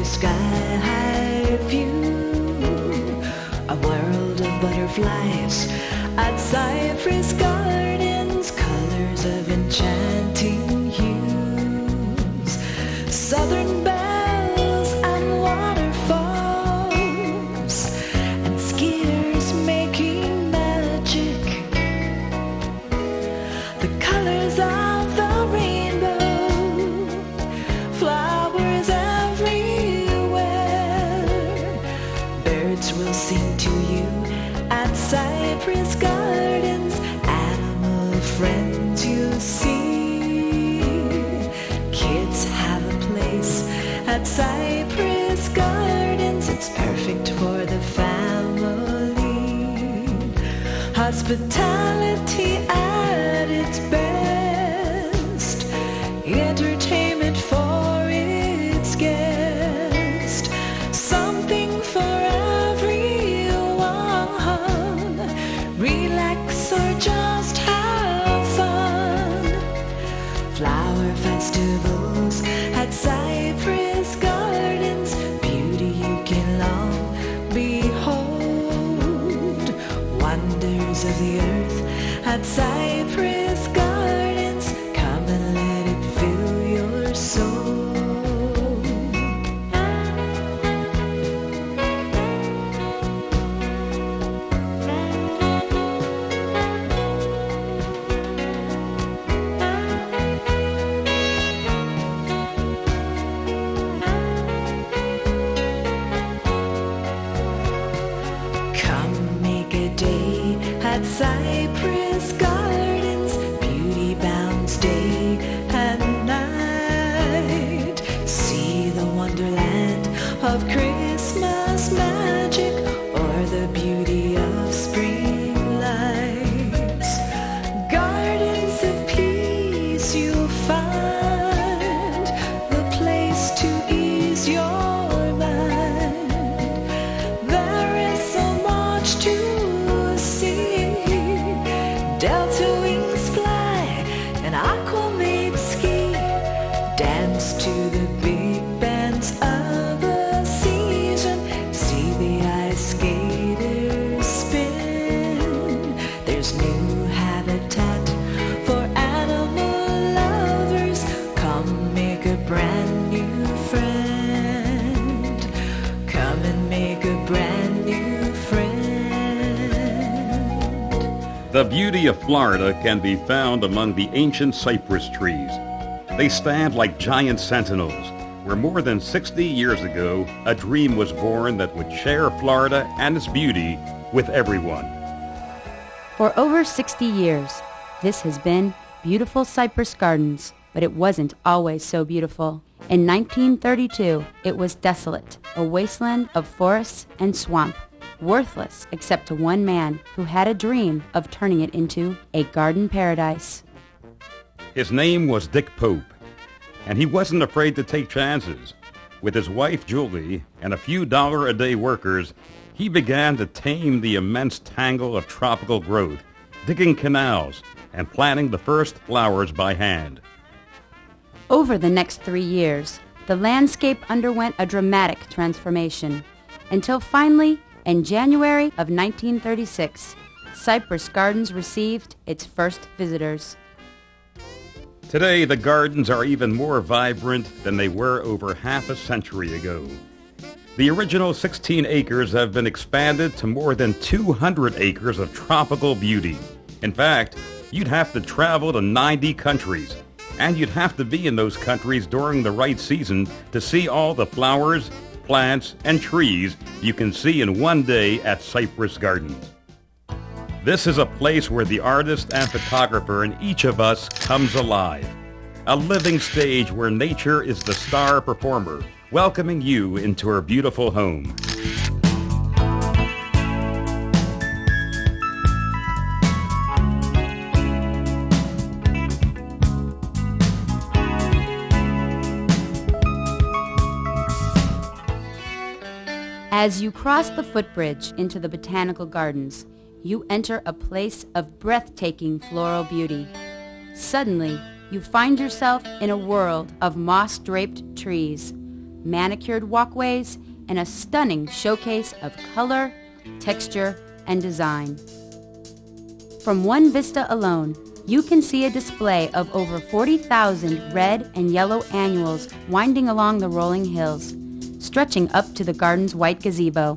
lovely sky-high view, a world of butterflies at Cypress Gardens, colors of enchanting hues, southern bells and waterfalls, and skiers making magic. The colors of the rainbow, flowers everywhere, birds will sing to you at Cypress Gardens, animal friends you'll see. Kids have a place at Cypress Gardens, it's perfect for the family. Hospitality at its best, entertainment for its guest, something for everyone. Relax or just have fun. Flower festivals at Cypress Gardens, beauty you can long behold. Wonders of the earth at Cypress Gardens, come and let it fill your soul. Come make a day at Cypress Gardens, beauty bounds day and night. See the wonderland of Christmas magic, or the beauty of spring lights. Gardens of peace you'll find, the place to ease your mind. There is so much to see. Delta wings fly and aquamate ski, dance to the big bands of the season, see the ice skaters spin. There's new habitat for animal lovers, come make a brand new friend. Come and make a brand new friend. The beauty of Florida can be found among the ancient cypress trees. They stand like giant sentinels, where more than 60 years ago, a dream was born that would share Florida and its beauty with everyone. For over 60 years, this has been beautiful Cypress Gardens, but it wasn't always so beautiful. In 1932, it was desolate, a wasteland of forests and swamp, worthless except to one man who had a dream of turning it into a garden paradise. His name was Dick Pope, and he wasn't afraid to take chances. With his wife Julie and a few dollar-a-day workers, he began to tame the immense tangle of tropical growth, digging canals and planting the first flowers by hand. Over the next 3 years, the landscape underwent a dramatic transformation, until finally, in January of 1936, Cypress Gardens received its first visitors. Today, the gardens are even more vibrant than they were over half a century ago. The original 16 acres have been expanded to more than 200 acres of tropical beauty. In fact, you'd have to travel to 90 countries, and you'd have to be in those countries during the right season to see all the flowers, plants, and trees you can see in one day at Cypress Gardens. This is a place where the artist and photographer in each of us comes alive. A living stage where nature is the star performer, welcoming you into her beautiful home. As you cross the footbridge into the Botanical Gardens, you enter a place of breathtaking floral beauty. Suddenly, you find yourself in a world of moss-draped trees, manicured walkways, and a stunning showcase of color, texture, and design. From one vista alone, you can see a display of over 40,000 red and yellow annuals winding along the rolling hills, stretching up to the garden's white gazebo.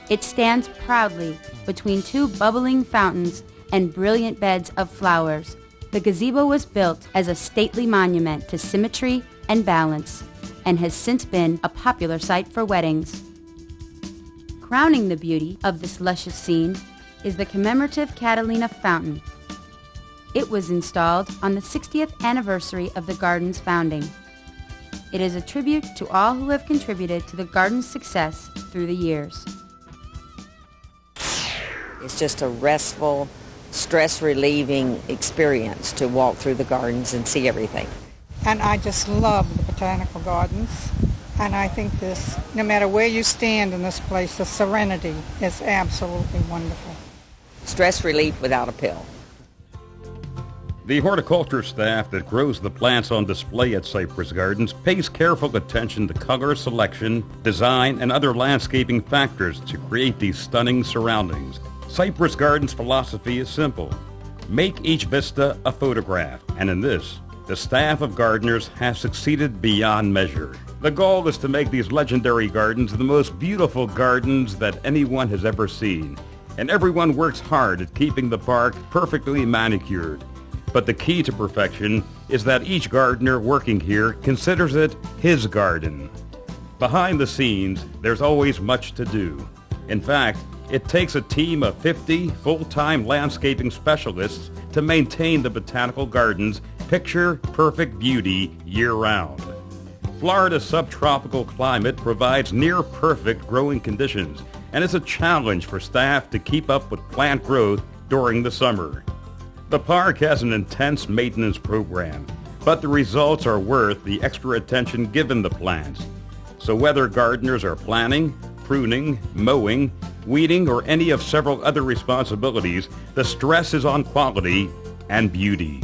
It stands proudly between two bubbling fountains and brilliant beds of flowers. The gazebo was built as a stately monument to symmetry and balance, and has since been a popular site for weddings. Crowning the beauty of this luscious scene is the commemorative Catalina Fountain. It was installed on the 60th anniversary of the garden's founding. It is a tribute to all who have contributed to the garden's success through the years. It's just a restful, stress-relieving experience to walk through the gardens and see everything. And I just love the botanical gardens. And I think this, no matter where you stand in this place, the serenity is absolutely wonderful. Stress relief without a pill. The horticulture staff that grows the plants on display at Cypress Gardens pays careful attention to color selection, design, and other landscaping factors to create these stunning surroundings. Cypress Gardens' philosophy is simple. Make each vista a photograph, and in this, the staff of gardeners has succeeded beyond measure. The goal is to make these legendary gardens the most beautiful gardens that anyone has ever seen, and everyone works hard at keeping the park perfectly manicured. But the key to perfection is that each gardener working here considers it his garden. Behind the scenes, there's always much to do. In fact, it takes a team of 50 full-time landscaping specialists to maintain the botanical gardens' picture-perfect beauty year-round. Florida's subtropical climate provides near-perfect growing conditions, and it's a challenge for staff to keep up with plant growth during the summer. The park has an intense maintenance program, but the results are worth the extra attention given the plants. So whether gardeners are planting, pruning, mowing, weeding, or any of several other responsibilities, the stress is on quality and beauty.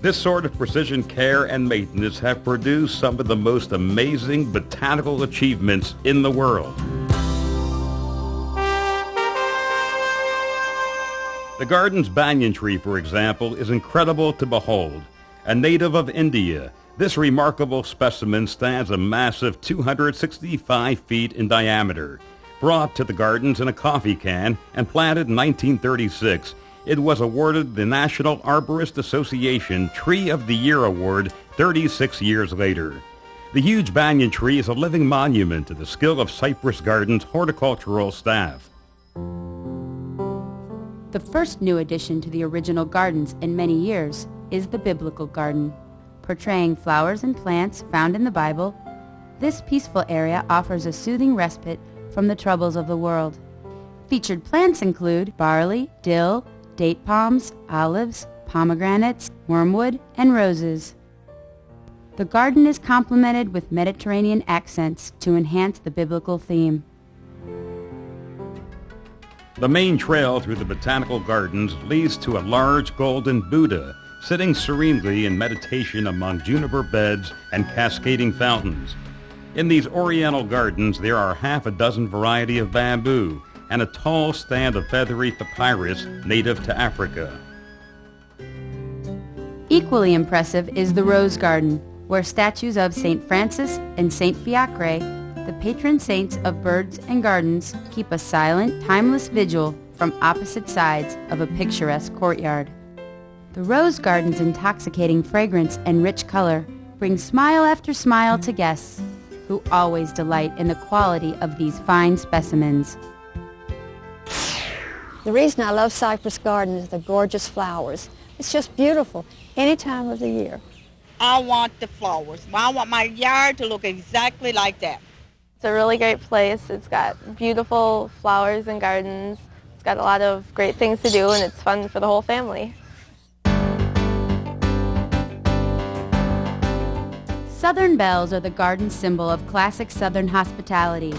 This sort of precision care and maintenance have produced some of the most amazing botanical achievements in the world. The garden's banyan tree, for example, is incredible to behold. A native of India, this remarkable specimen stands a massive 265 feet in diameter. Brought to the gardens in a coffee can and planted in 1936, it was awarded the National Arborist Association Tree of the Year Award 36 years later. The huge banyan tree is a living monument to the skill of Cypress Gardens' horticultural staff. The first new addition to the original gardens in many years is the biblical garden. Portraying flowers and plants found in the Bible, this peaceful area offers a soothing respite from the troubles of the world. Featured plants include barley, dill, date palms, olives, pomegranates, wormwood, and roses. The garden is complemented with Mediterranean accents to enhance the biblical theme. The main trail through the botanical gardens leads to a large golden Buddha sitting serenely in meditation among juniper beds and cascading fountains. In these oriental gardens, there are half a dozen varieties of bamboo and a tall stand of feathery papyrus native to Africa. Equally impressive is the Rose Garden, where statues of St. Francis and St. Fiacre, the patron saints of birds and gardens, keep a silent, timeless vigil from opposite sides of a picturesque courtyard. The Rose Garden's intoxicating fragrance and rich color bring smile after smile to guests, who always delight in the quality of these fine specimens. The reason I love Cypress Garden is the gorgeous flowers. It's just beautiful any time of the year. I want the flowers. I want my yard to look exactly like that. It's a really great place. It's got beautiful flowers and gardens. It's got a lot of great things to do, and it's fun for the whole family. Southern bells are the garden symbol of classic Southern hospitality.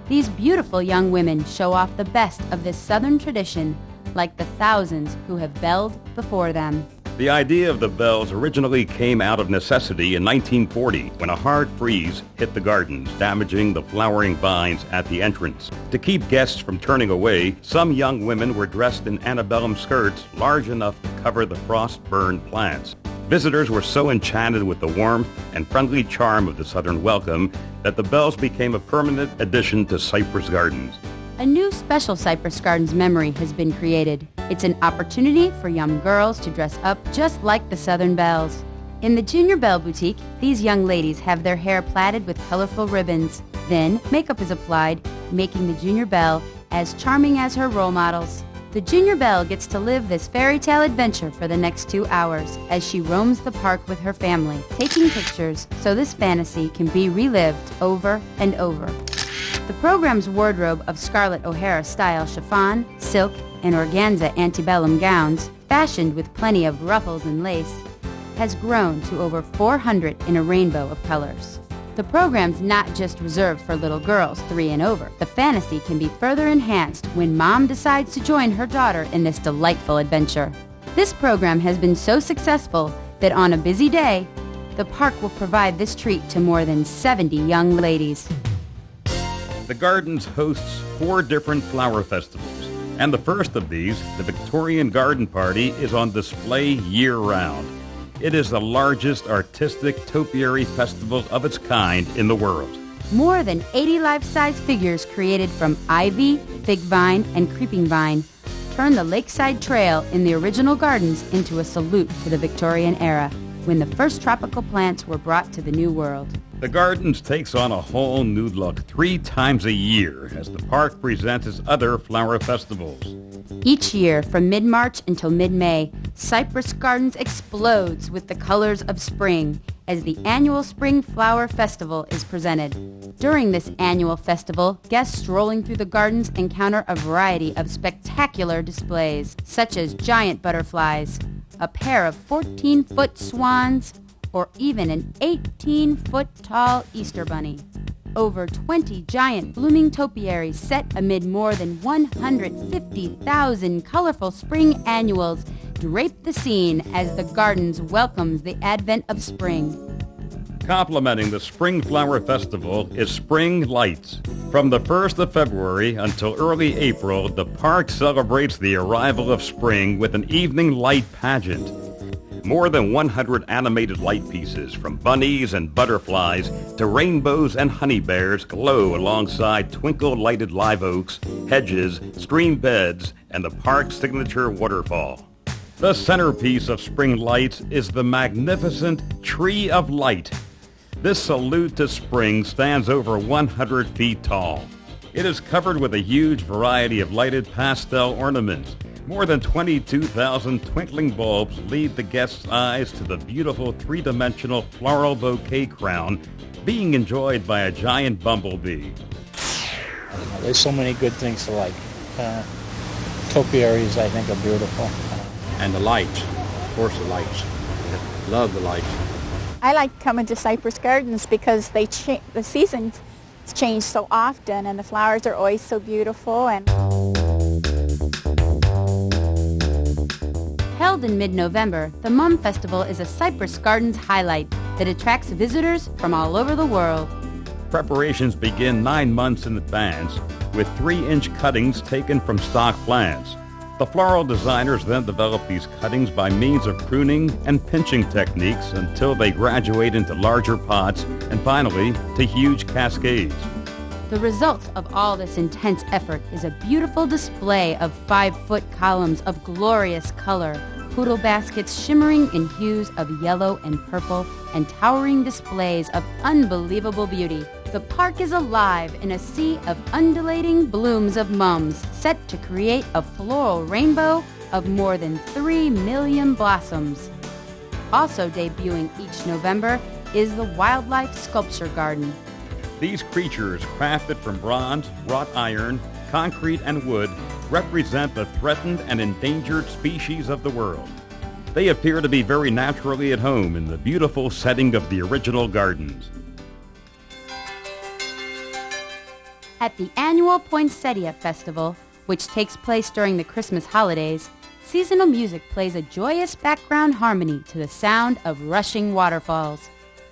These beautiful young women show off the best of this Southern tradition, like the thousands who have belled before them. The idea of the bells originally came out of necessity in 1940 when a hard freeze hit the gardens, damaging the flowering vines at the entrance. To keep guests from turning away, some young women were dressed in antebellum skirts large enough to cover the frost-burned plants. Visitors were so enchanted with the warmth and friendly charm of the Southern welcome that the bells became a permanent addition to Cypress Gardens. A new special Cypress Gardens memory has been created. It's an opportunity for young girls to dress up just like the Southern Belles. In the Junior Belle Boutique, these young ladies have their hair plaited with colorful ribbons. Then, makeup is applied, making the Junior Belle as charming as her role models. The Junior Belle gets to live this fairy tale adventure for the next 2 hours as she roams the park with her family, taking pictures so this fantasy can be relived over and over. The program's wardrobe of Scarlett O'Hara-style chiffon, silk, and organza antebellum gowns, fashioned with plenty of ruffles and lace, has grown to over 400 in a rainbow of colors. The program's not just reserved for little girls 3 and over. The fantasy can be further enhanced when mom decides to join her daughter in this delightful adventure. This program has been so successful that on a busy day, the park will provide this treat to more than 70 young ladies. The Gardens hosts 4 different flower festivals, and the first of these, the Victorian Garden Party, is on display year-round. It is the largest artistic topiary festival of its kind in the world. More than 80 life-size figures created from ivy, fig vine, and creeping vine turn the Lakeside Trail in the original gardens into a salute to the Victorian era, when the first tropical plants were brought to the New World. The Gardens takes on a whole new look 3 times a year as the park presents its other flower festivals. Each year, from mid-March until mid-May, Cypress Gardens explodes with the colors of spring as the annual Spring Flower Festival is presented. During this annual festival, guests strolling through the gardens encounter a variety of spectacular displays, such as giant butterflies, a pair of 14-foot swans, or even an 18-foot-tall Easter bunny. Over 20 giant blooming topiaries set amid more than 150,000 colorful spring annuals drape the scene as the gardens welcomes the advent of spring. Complementing the Spring Flower Festival is Spring Lights. From the 1st of February until early April, the park celebrates the arrival of spring with an evening light pageant. More than 100 animated light pieces, from bunnies and butterflies to rainbows and honey bears, glow alongside twinkle-lighted live oaks, hedges, stream beds, and the park's signature waterfall. The centerpiece of Spring Lights is the magnificent Tree of Light. This salute to spring stands over 100 feet tall. It is covered with a huge variety of lighted pastel ornaments. More than 22,000 twinkling bulbs lead the guests' eyes to the beautiful 3-dimensional floral bouquet crown being enjoyed by a giant bumblebee. There's so many good things to like. Topiaries, I think, are beautiful. And the lights, of course the lights. Love the lights. I like coming to Cypress Gardens because the seasons change so often and the flowers are always so beautiful. And Held in mid-November, the Mum Festival is a Cypress Gardens highlight that attracts visitors from all over the world. Preparations begin 9 months in advance with 3-inch cuttings taken from stock plants. The floral designers then develop these cuttings by means of pruning and pinching techniques until they graduate into larger pots and finally to huge cascades. The result of all this intense effort is a beautiful display of 5-foot columns of glorious color, poodle baskets shimmering in hues of yellow and purple, and towering displays of unbelievable beauty. The park is alive in a sea of undulating blooms of mums, set to create a floral rainbow of more than 3 million blossoms. Also debuting each November is the Wildlife Sculpture Garden. These creatures, crafted from bronze, wrought iron, concrete, and wood, represent the threatened and endangered species of the world. They appear to be very naturally at home in the beautiful setting of the original gardens. At the annual Poinsettia Festival, which takes place during the Christmas holidays, Seasonal music plays a joyous background harmony to the sound of rushing waterfalls.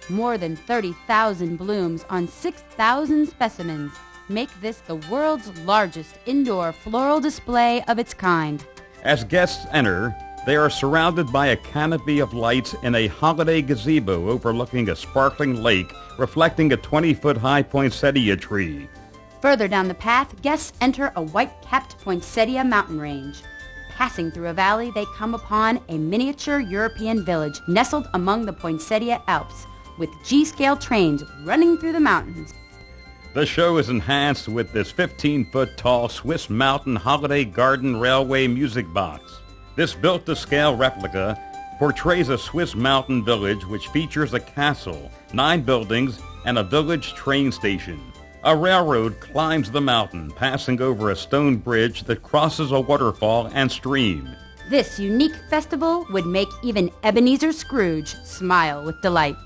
More than 30,000 blooms on 6,000 specimens make this the world's largest indoor floral display of its kind. As guests enter, they are surrounded by a canopy of lights in a holiday gazebo overlooking a sparkling lake reflecting a 20-foot-high poinsettia tree. Further down the path, guests enter a white-capped poinsettia mountain range. Passing through a valley, they come upon a miniature European village nestled among the Poinsettia Alps, with G-scale trains running through the mountains. The show is enhanced with this 15-foot-tall Swiss Mountain Holiday Garden Railway music box. This built-to-scale replica portrays a Swiss mountain village which features a castle, 9 buildings, and a village train station. A railroad climbs the mountain, passing over a stone bridge that crosses a waterfall and stream. This unique festival would make even Ebenezer Scrooge smile with delight.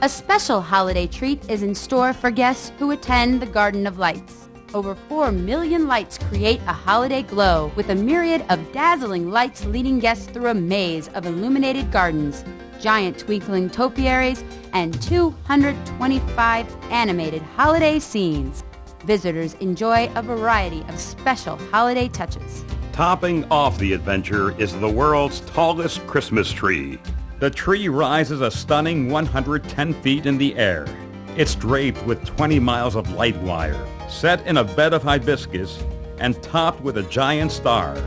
A special holiday treat is in store for guests who attend the Garden of Lights. Over 4 million lights create a holiday glow with a myriad of dazzling lights leading guests through a maze of illuminated gardens, giant twinkling topiaries, and 225 animated holiday scenes. Visitors enjoy a variety of special holiday touches. Topping off the adventure is the world's tallest Christmas tree. The tree rises a stunning 110 feet in the air. It's draped with 20 miles of light wire, set in a bed of hibiscus, and topped with a giant star.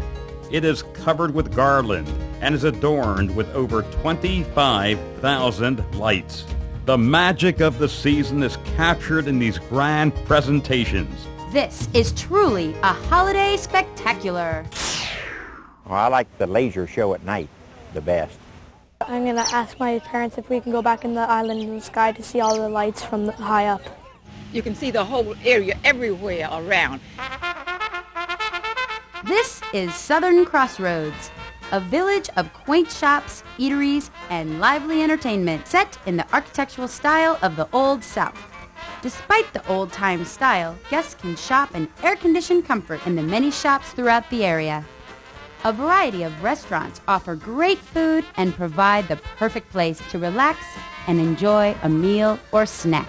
It is covered with garland and is adorned with over 25,000 lights. The magic of the season is captured in these grand presentations. This is truly a holiday spectacular. Well, I like the laser show at night the best. I'm going to ask my parents if we can go back in the island in the sky to see all the lights from high up. You can see the whole area everywhere around. This is Southern Crossroads, a village of quaint shops, eateries, and lively entertainment set in the architectural style of the Old South. Despite the old-time style, guests can shop in air-conditioned comfort in the many shops throughout the area. A variety of restaurants offer great food and provide the perfect place to relax and enjoy a meal or snack.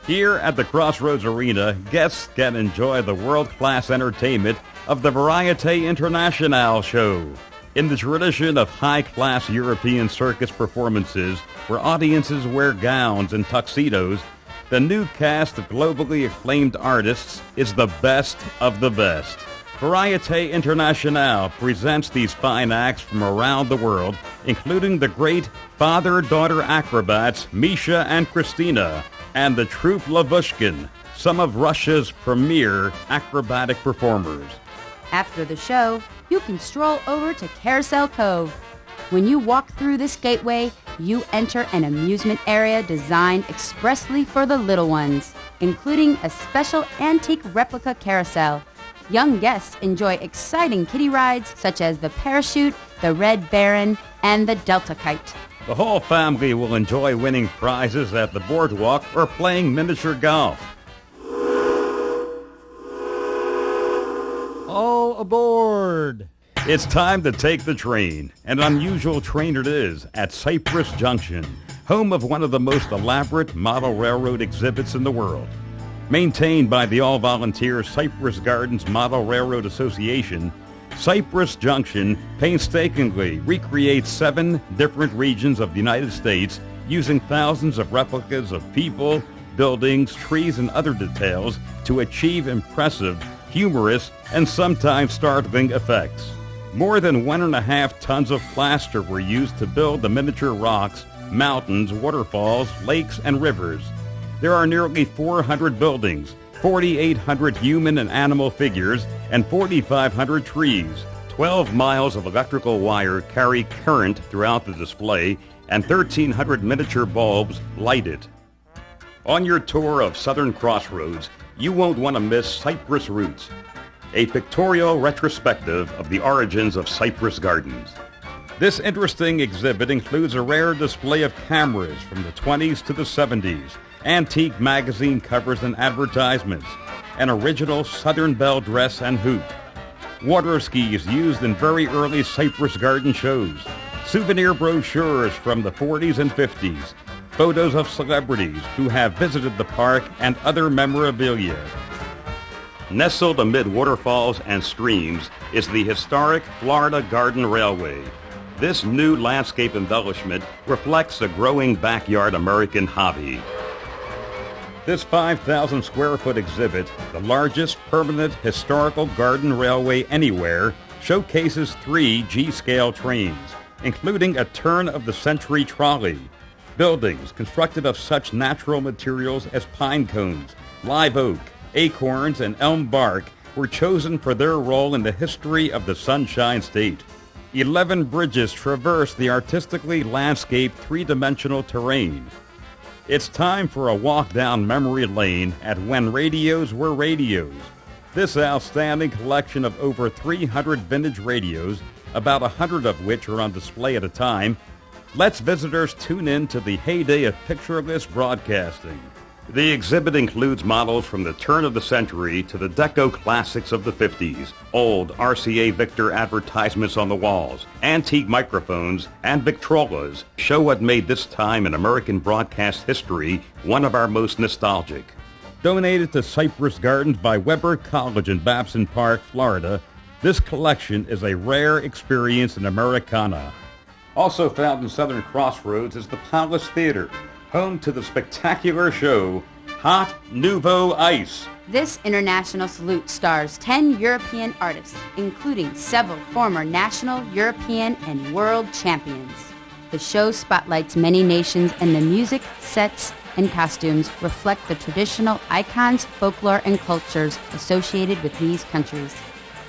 Here at the Crossroads Arena, guests can enjoy the world-class entertainment of the Variété Internationale show. In the tradition of high-class European circus performances where audiences wear gowns and tuxedos, the new cast of globally acclaimed artists is the best of the best. Variété Internationale presents these fine acts from around the world, including the great father-daughter acrobats Misha and Christina, and the troupe Lavushkin, some of Russia's premier acrobatic performers. After the show, you can stroll over to Carousel Cove. When you walk through this gateway, you enter an amusement area designed expressly for the little ones, including a special antique replica carousel. Young guests enjoy exciting kiddie rides such as the Parachute, the Red Baron, and the Delta Kite. The whole family will enjoy winning prizes at the boardwalk or playing miniature golf. All aboard! It's time to take the train. An unusual train it is at Cypress Junction, home of one of the most elaborate model railroad exhibits in the world. Maintained by the all-volunteer Cypress Gardens Model Railroad Association, Cypress Junction painstakingly recreates 7 different regions of the United States using thousands of replicas of people, buildings, trees, and other details to achieve impressive, humorous, and sometimes startling effects. More than 1.5 tons of plaster were used to build the miniature rocks, mountains, waterfalls, lakes, and rivers. There are nearly 400 buildings, 4,800 human and animal figures, and 4,500 trees. 12 miles of electrical wire carry current throughout the display, and 1,300 miniature bulbs light it. On your tour of Southern Crossroads, you won't want to miss Cypress Roots, a pictorial retrospective of the origins of Cypress Gardens. This interesting exhibit includes a rare display of cameras from the 20s to the 70s, antique magazine covers and advertisements, an original Southern Belle dress and hoop, water skis used in very early Cypress Garden shows, souvenir brochures from the 40s and 50s, photos of celebrities who have visited the park, and other memorabilia. Nestled amid waterfalls and streams is the historic Florida Garden Railway. This new landscape embellishment reflects a growing backyard American hobby. This 5,000 square foot exhibit, the largest permanent historical garden railway anywhere, showcases 3 G-scale trains, including a turn-of-the-century trolley. Buildings constructed of such natural materials as pine cones, live oak, acorns, and elm bark were chosen for their role in the history of the Sunshine State. 11 bridges traverse the artistically landscaped three-dimensional terrain. It's time for a walk down memory lane at when radios were radios. This outstanding collection of over 300 vintage radios, about 100 of which are on display at a time, lets visitors tune in to the heyday of pictureless broadcasting. The exhibit includes models from the turn of the century to the deco classics of the 50s, old RCA Victor advertisements on the walls, antique microphones, and Victrolas show what made this time in American broadcast history one of our most nostalgic. Donated to Cypress Gardens by Weber College in Babson Park, Florida, this collection is a rare experience in Americana. Also found in Southern Crossroads is the Palace Theater, home to the spectacular show Hot Nouveau Ice. This international salute stars 10 European artists, including several former national, European, and world champions. The show spotlights many nations, and the music, sets, and costumes reflect the traditional icons, folklore, and cultures associated with these countries.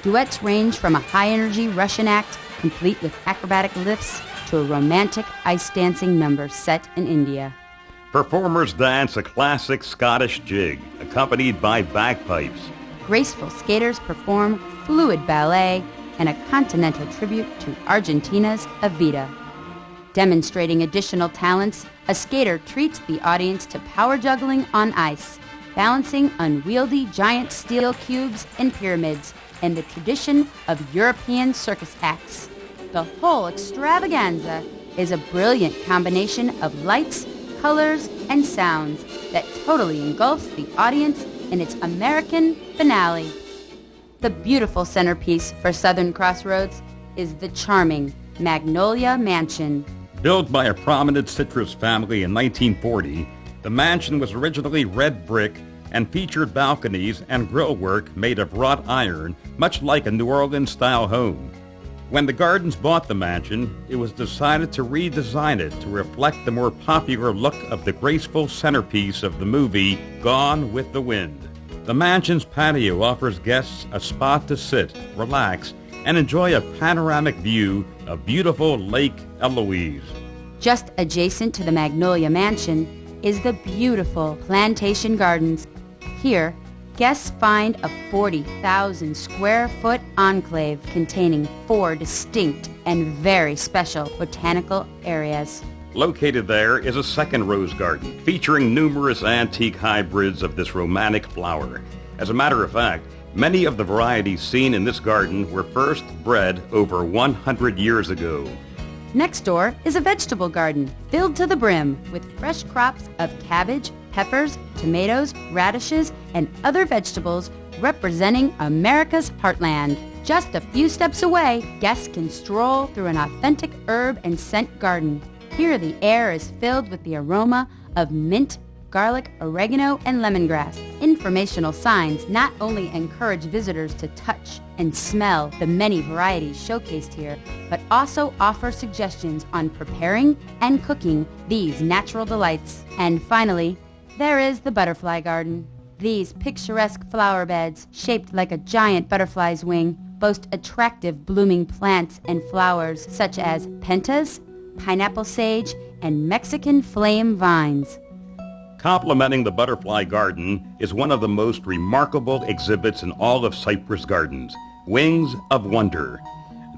Duets range from a high-energy Russian act, complete with acrobatic lifts, to a romantic ice dancing number set in India. Performers dance a classic Scottish jig, accompanied by bagpipes. Graceful skaters perform fluid ballet and a continental tribute to Argentina's Evita. Demonstrating additional talents, a skater treats the audience to power juggling on ice, balancing unwieldy giant steel cubes and pyramids, and the tradition of European circus acts. The whole extravaganza is a brilliant combination of lights, colors, and sounds that totally engulfs the audience in its American finale. The beautiful centerpiece for Southern Crossroads is the charming Magnolia Mansion. Built by a prominent Citrus family in 1940, the mansion was originally red brick and featured balconies and grillwork made of wrought iron, much like a New Orleans-style home. When the Gardens bought the mansion, it was decided to redesign it to reflect the more popular look of the graceful centerpiece of the movie Gone with the Wind. The mansion's patio offers guests a spot to sit, relax, and enjoy a panoramic view of beautiful Lake Eloise. Just adjacent to the Magnolia Mansion is the beautiful Plantation Gardens. Here, guests find a 40,000 square foot enclave containing 4 distinct and very special botanical areas. Located there is a second rose garden featuring numerous antique hybrids of this romantic flower. As a matter of fact, many of the varieties seen in this garden were first bred over 100 years ago. Next door is a vegetable garden filled to the brim with fresh crops of cabbage, peppers, tomatoes, radishes, and other vegetables representing America's heartland. Just a few steps away, guests can stroll through an authentic herb and scent garden. Here the air is filled with the aroma of mint, garlic, oregano, and lemongrass. Informational signs not only encourage visitors to touch and smell the many varieties showcased here, but also offer suggestions on preparing and cooking these natural delights. And finally, there is the butterfly garden. These picturesque flower beds, shaped like a giant butterfly's wing, boast attractive blooming plants and flowers such as pentas, pineapple sage, and Mexican flame vines. Complementing the butterfly garden is one of the most remarkable exhibits in all of Cypress Gardens, Wings of Wonder.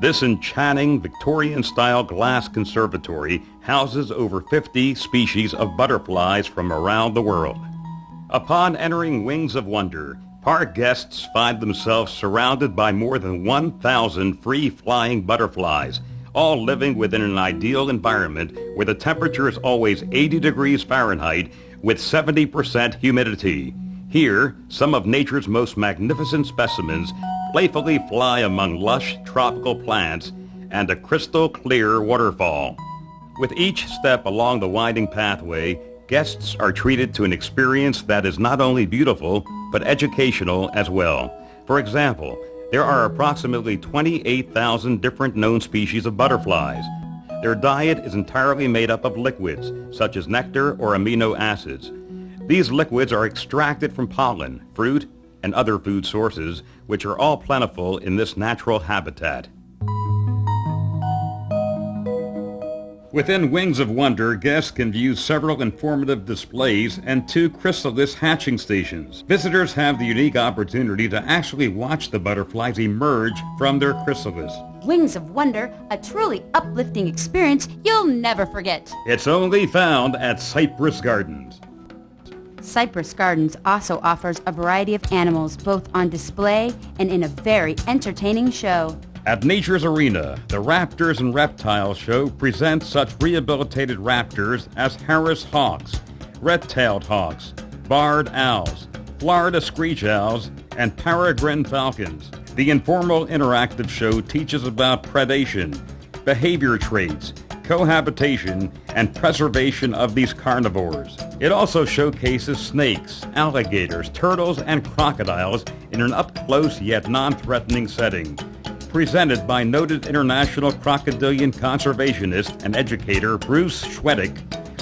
This enchanting Victorian-style glass conservatory houses over 50 species of butterflies from around the world. Upon entering Wings of Wonder, Park guests find themselves surrounded by more than 1,000 free-flying butterflies, all living within an ideal environment where the temperature is always 80 degrees Fahrenheit with 70% humidity. Here, some of nature's most magnificent specimens playfully fly among lush tropical plants and a crystal-clear waterfall. With each step along the winding pathway, guests are treated to an experience that is not only beautiful, but educational as well. For example, there are approximately 28,000 different known species of butterflies. Their diet is entirely made up of liquids, such as nectar or amino acids. These liquids are extracted from pollen, fruit, and other food sources, which are all plentiful in this natural habitat. Within Wings of Wonder, guests can view several informative displays and 2 chrysalis hatching stations. Visitors have the unique opportunity to actually watch the butterflies emerge from their chrysalis. Wings of Wonder, a truly uplifting experience you'll never forget. It's only found at Cypress Gardens. Cypress Gardens also offers a variety of animals both on display and in a very entertaining show. At Nature's Arena, the Raptors and Reptiles show presents such rehabilitated raptors as Harris hawks, red-tailed hawks, barred owls, Florida screech owls, and peregrine falcons. The informal interactive show teaches about predation, behavior traits, cohabitation, and preservation of these carnivores. It also showcases snakes, alligators, turtles, and crocodiles in an up-close yet non-threatening setting. Presented by noted international crocodilian conservationist and educator Bruce Schwedick,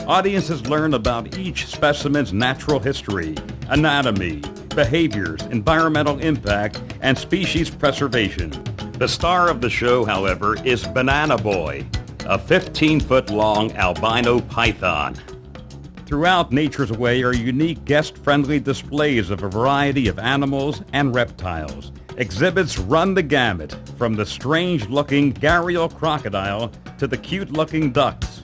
audiences learn about each specimen's natural history, anatomy, behaviors, environmental impact, and species preservation. The star of the show, however, is Banana Boy, a 15-foot-long albino python. Throughout Nature's Way are unique guest-friendly displays of a variety of animals and reptiles. Exhibits run the gamut, from the strange-looking gharial crocodile to the cute-looking ducks.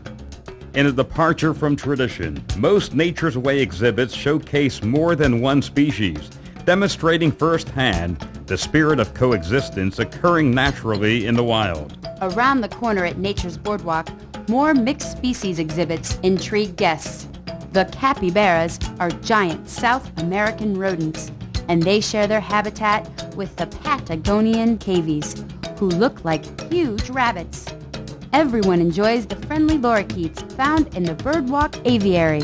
In a departure from tradition, most Nature's Way exhibits showcase more than one species, demonstrating firsthand the spirit of coexistence occurring naturally in the wild. Around the corner at Nature's Boardwalk, more mixed species exhibits intrigue guests. The capybaras are giant South American rodents, and they share their habitat with the Patagonian cavies, who look like huge rabbits. Everyone enjoys the friendly lorikeets found in the Birdwalk Aviary.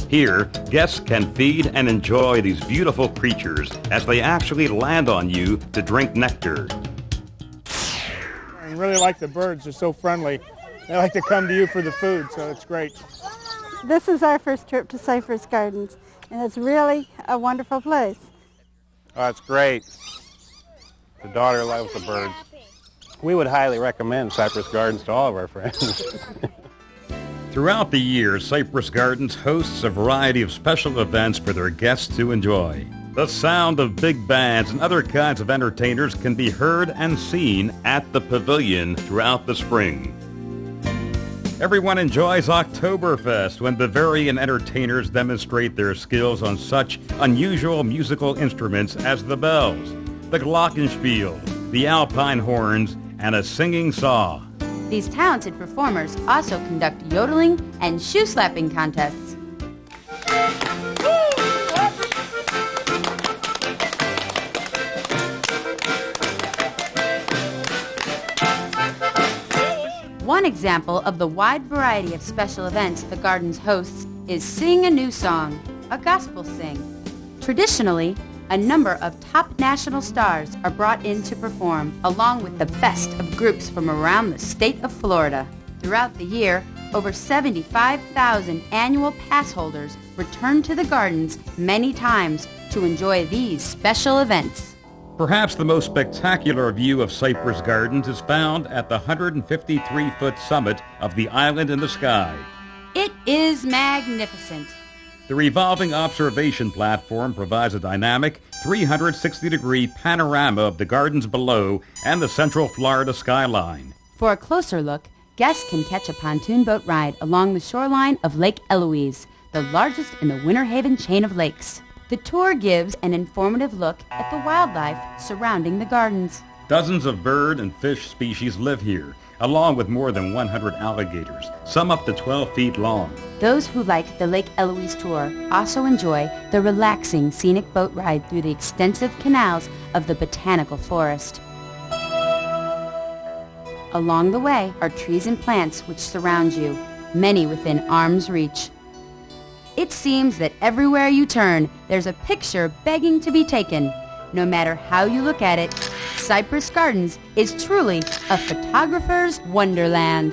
Here, guests can feed and enjoy these beautiful creatures as they actually land on you to drink nectar. I really like the birds. They're so friendly. They like to come to you for the food, so it's great. This is our first trip to Cypress Gardens, and it's really a wonderful place. Oh, it's great. The daughter loves the birds. We would highly recommend Cypress Gardens to all of our friends. Throughout the year, Cypress Gardens hosts a variety of special events for their guests to enjoy. The sound of big bands and other kinds of entertainers can be heard and seen at the pavilion throughout the spring. Everyone enjoys Oktoberfest, when Bavarian entertainers demonstrate their skills on such unusual musical instruments as the bells, the glockenspiel, the alpine horns, and a singing saw. These talented performers also conduct yodeling and shoe-slapping contests. One example of the wide variety of special events the Gardens hosts is Sing a New Song, a gospel sing. Traditionally, a number of top national stars are brought in to perform, along with the best of groups from around the state of Florida. Throughout the year, over 75,000 annual pass holders return to the Gardens many times to enjoy these special events. Perhaps the most spectacular view of Cypress Gardens is found at the 153-foot summit of the Island in the Sky. It is magnificent. The revolving observation platform provides a dynamic 360-degree panorama of the gardens below and the central Florida skyline. For a closer look, guests can catch a pontoon boat ride along the shoreline of Lake Eloise, the largest in the Winter Haven chain of lakes. The tour gives an informative look at the wildlife surrounding the gardens. Dozens of bird and fish species live here, along with more than 100 alligators, some up to 12 feet long. Those who like the Lake Eloise tour also enjoy the relaxing scenic boat ride through the extensive canals of the botanical forest. Along the way are trees and plants which surround you, many within arm's reach. It seems that everywhere you turn, there's a picture begging to be taken. No matter how you look at it, Cypress Gardens is truly a photographer's wonderland.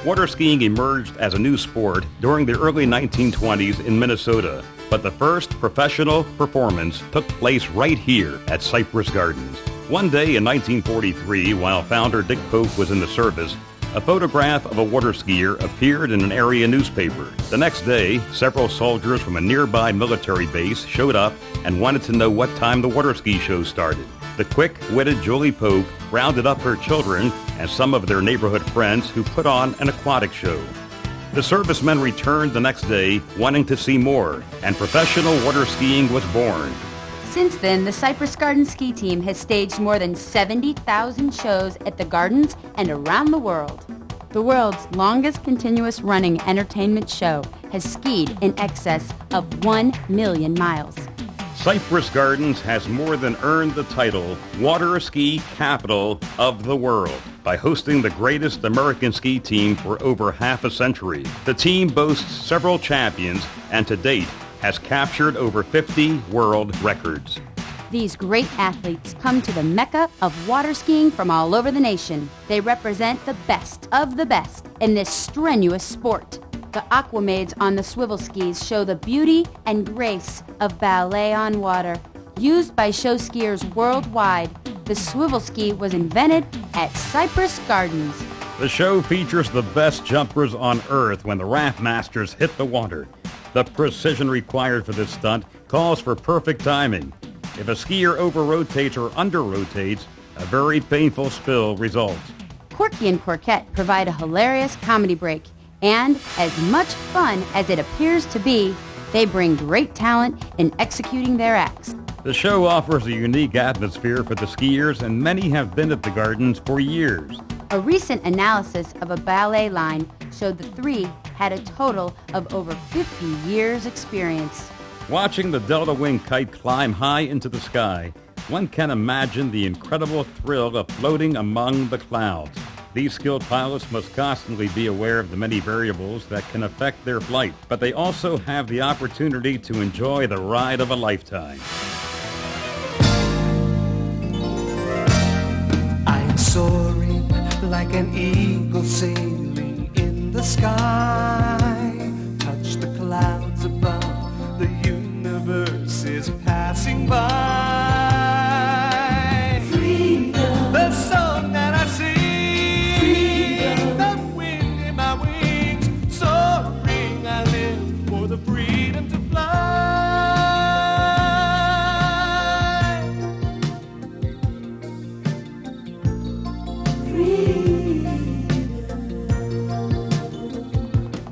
Water skiing emerged as a new sport during the early 1920s in Minnesota, but the first professional performance took place right here at Cypress Gardens. One day in 1943, while founder Dick Pope was in the service, a photograph of a water skier appeared in an area newspaper. The next day, several soldiers from a nearby military base showed up and wanted to know what time the water ski show started. The quick-witted Julie Pope rounded up her children and some of their neighborhood friends who put on an aquatic show. The servicemen returned the next day wanting to see more, and professional water skiing was born. Since then, the Cypress Gardens ski team has staged more than 70,000 shows at the gardens and around the world. The world's longest continuous running entertainment show has skied in excess of 1 million miles. Cypress Gardens has more than earned the title Water Ski Capital of the World by hosting the greatest American ski team for over half a century. The team boasts several champions and to date has captured over 50 world records. These great athletes come to the mecca of water skiing from all over the nation. They represent the best of the best in this strenuous sport. The Aquamaids on the swivel skis show the beauty and grace of ballet on water. Used by show skiers worldwide, the swivel ski was invented at Cypress Gardens. The show features the best jumpers on earth when the raft masters hit the water. The precision required for this stunt calls for perfect timing. If a skier over-rotates or under-rotates, a very painful spill results. Corky and Corquette provide a hilarious comedy break. And as much fun as it appears to be, they bring great talent in executing their acts. The show offers a unique atmosphere for the skiers, and many have been at the gardens for years. A recent analysis of a ballet line showed the three had a total of over 50 years' experience. Watching the Delta Wing kite climb high into the sky, one can imagine the incredible thrill of floating among the clouds. These skilled pilots must constantly be aware of the many variables that can affect their flight, but they also have the opportunity to enjoy the ride of a lifetime. I'm soaring like an eagle sailing in the sky. Touch the clouds above, the universe is passing by. Freedom, the song that I sing.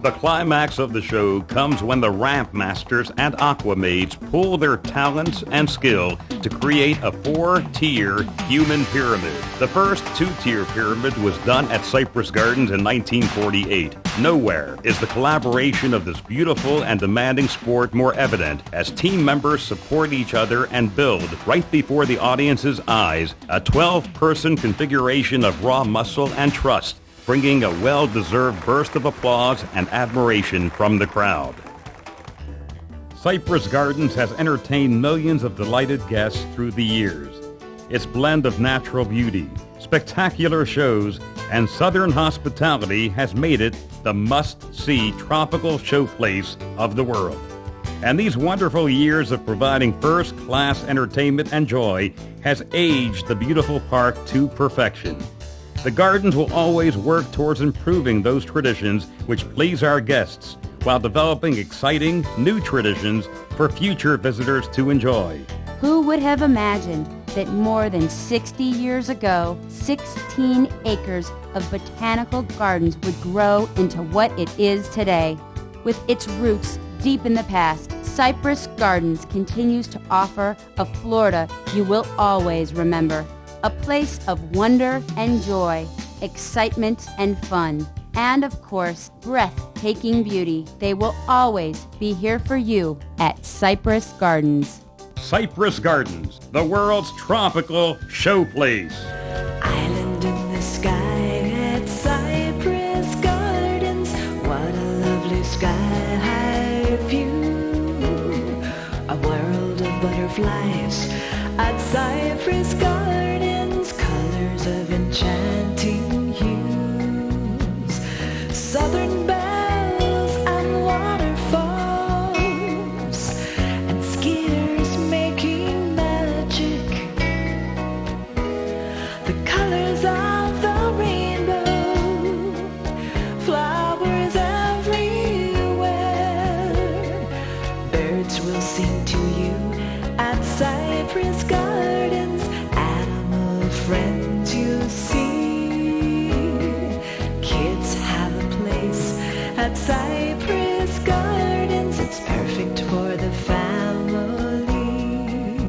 The climax of the show comes when the ramp masters and Aquamaids pool their talents and skill to create a 4-tier human pyramid. The first 2-tier pyramid was done at Cypress Gardens in 1948. Nowhere is the collaboration of this beautiful and demanding sport more evident as team members support each other and build, right before the audience's eyes, a 12-person configuration of raw muscle and trust, bringing a well-deserved burst of applause and admiration from the crowd. Cypress Gardens has entertained millions of delighted guests through the years. Its blend of natural beauty, spectacular shows, and southern hospitality has made it the must-see tropical showplace of the world. And these wonderful years of providing first-class entertainment and joy has aged the beautiful park to perfection. The Gardens will always work towards improving those traditions which please our guests while developing exciting new traditions for future visitors to enjoy. Who would have imagined that more than 60 years ago, 16 acres of botanical gardens would grow into what it is today. With its roots deep in the past, Cypress Gardens continues to offer a Florida you will always remember. A place of wonder and joy, excitement and fun, and of course, breathtaking beauty. They will always be here for you at Cypress Gardens. Cypress Gardens, the world's tropical showplace. Island in the sky at Cypress Gardens. What a lovely sky-high view. A world of butterflies at Cypress Gardens. Colors of enchanting hues. Southern bells and waterfalls. And skiers making magic. The colors of the rainbow, flowers everywhere. Birds will sing to you at Cypress Gardens. Animal friends you'll see. Kids have a place at Cypress Gardens.